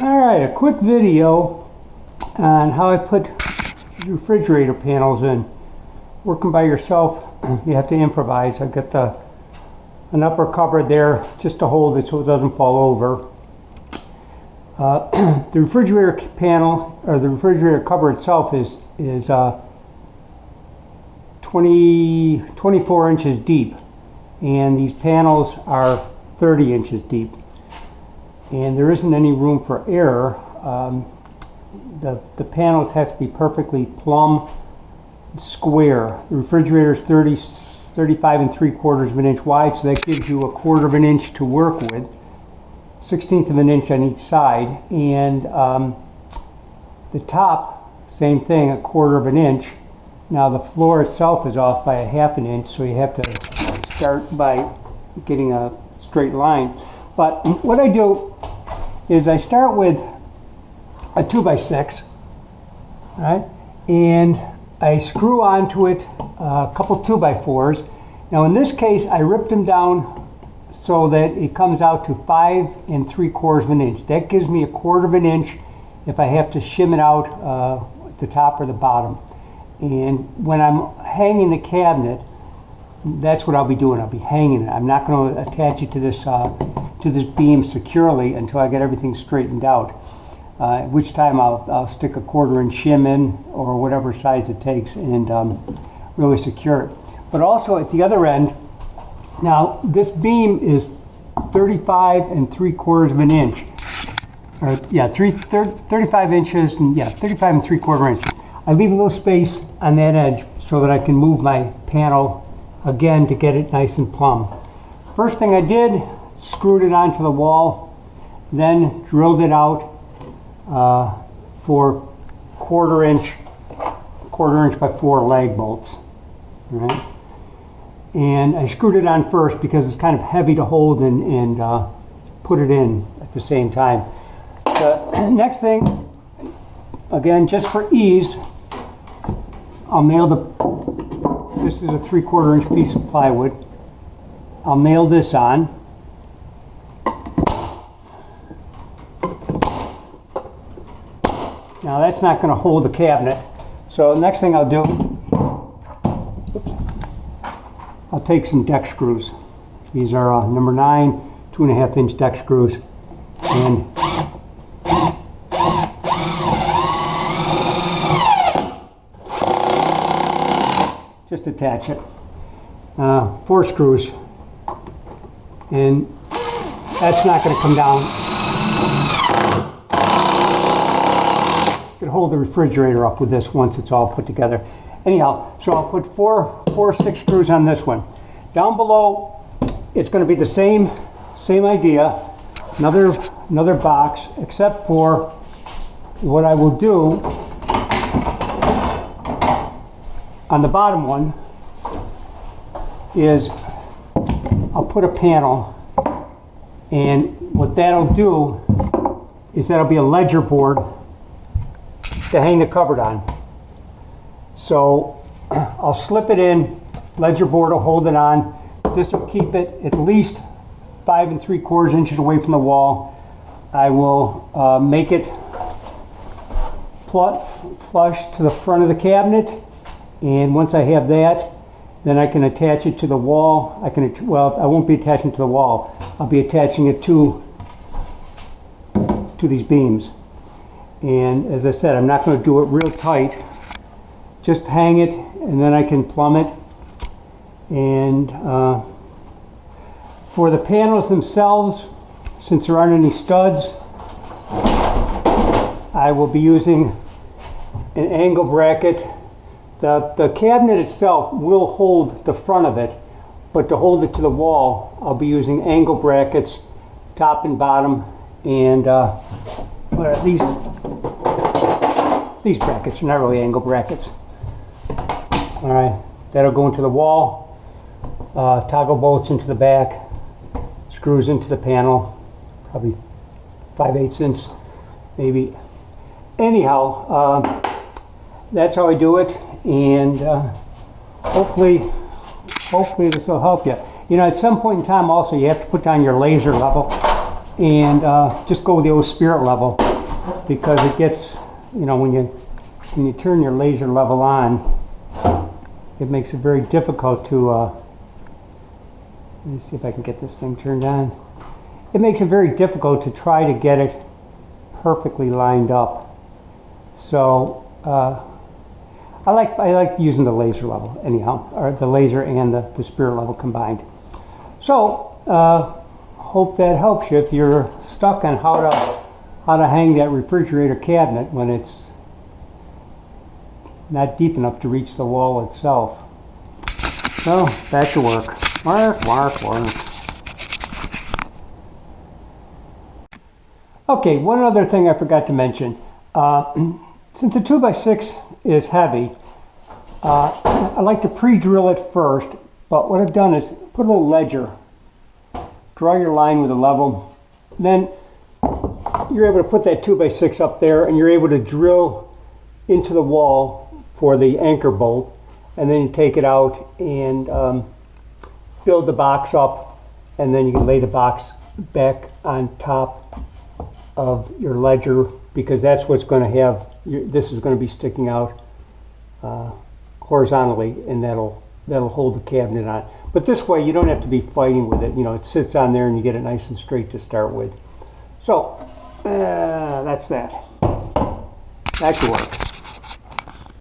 Alright, a quick video on how I put refrigerator panels in. Working by yourself, you have to improvise. I've got an upper cupboard there just to hold it so it doesn't fall over. The refrigerator panel, or the refrigerator cover itself is 24 inches deep, and these panels are 30 inches deep. And there isn't any room for error. The panels have to be perfectly plumb square. The refrigerator is 35 3/4 of an inch wide, so that gives you 1/4 of an inch to work with, 1/16 of an inch on each side, and the top, same thing, 1/4 of an inch. Now the floor itself is off by 1/2 inch, so you have to start by getting a straight line. But what I do is I start with a 2x6, right? And I screw onto it a couple 2x4s. Now in this case, I ripped them down so that it comes out to 5 3/4 of an inch. That gives me 1/4 of an inch if I have to shim it out at the top or the bottom. And when I'm hanging the cabinet, that's what I'll be doing. I'll be hanging it. I'm not going to attach it to this beam securely until I get everything straightened out. At which time I'll stick a 1/4 inch shim in, or whatever size it takes, and really secure it. But also at the other end, now this beam is 35 3/4 of an inch. Or, yeah, 35 inches, and yeah, 35 3/4 inches. I leave a little space on that edge so that I can move my panel again to get it nice and plumb. First thing I did, screwed it onto the wall, then drilled it out for 1/4 inch by 4 lag bolts. All right? And I screwed it on first because it's kind of heavy to hold and put it in at the same time. The next thing, again, just for ease, I'll nail this is a 3/4 inch piece of plywood. I'll nail this on. Now that's not going to hold the cabinet. So the next thing I'll do, I'll take some deck screws. These are number 9, 2.5 inch deck screws, and just attach it. 4 screws, and that's not going to come down. Could hold the refrigerator up with this once it's all put together. Anyhow, so I'll put four 6 screws on this one. Down below, it's going to be the same idea. Another box, except for what I will do on the bottom one is I'll put a panel, and what that'll do is that'll be a ledger board to hang the cupboard on. So I'll slip it in, ledger board will hold it on. This will keep it at least 5 3/4 inches away from the wall. I will make it flush to the front of the cabinet, and once I have that, then I can attach it to the wall. Well, I won't be attaching it to the wall. I'll be attaching it to these beams. And as I said, I'm not going to do it real tight. Just hang it, and then I can plumb it. And for the panels themselves, since there aren't any studs, I will be using an angle bracket. The cabinet itself will hold the front of it, but to hold it to the wall, I'll be using angle brackets, top and bottom, and what are these? These brackets are not really angle brackets. All right, that'll go into the wall, toggle bolts into the back, screws into the panel, probably 5/8 inch, maybe. Anyhow, that's how I do it, and hopefully this will help you. You know, at some point in time also, you have to put down your laser level. and just go with the old spirit level, because it gets, you know, when you turn your laser level on, it makes it very difficult to, let me see if I can get this thing turned on. It makes it very difficult to try to get it perfectly lined up. So I like using the laser level anyhow, or the laser and the spirit level combined. So hope that helps you if you're stuck on how to hang that refrigerator cabinet when it's not deep enough to reach the wall itself. So back to work. Work. Okay, one other thing I forgot to mention. Since the 2x6 is heavy, I like to pre-drill it first, but what I've done is put a little ledger. Draw your line with a level. Then you're able to put that 2x6 up there, and you're able to drill into the wall for the anchor bolt, and then you take it out and build the box up, and then you can lay the box back on top of your ledger, because that's what's going to have, this is going to be sticking out horizontally, and that'll hold the cabinet on. But this way you don't have to be fighting with it. You know, it sits on there and you get it nice and straight to start with. So that's that. Back to work.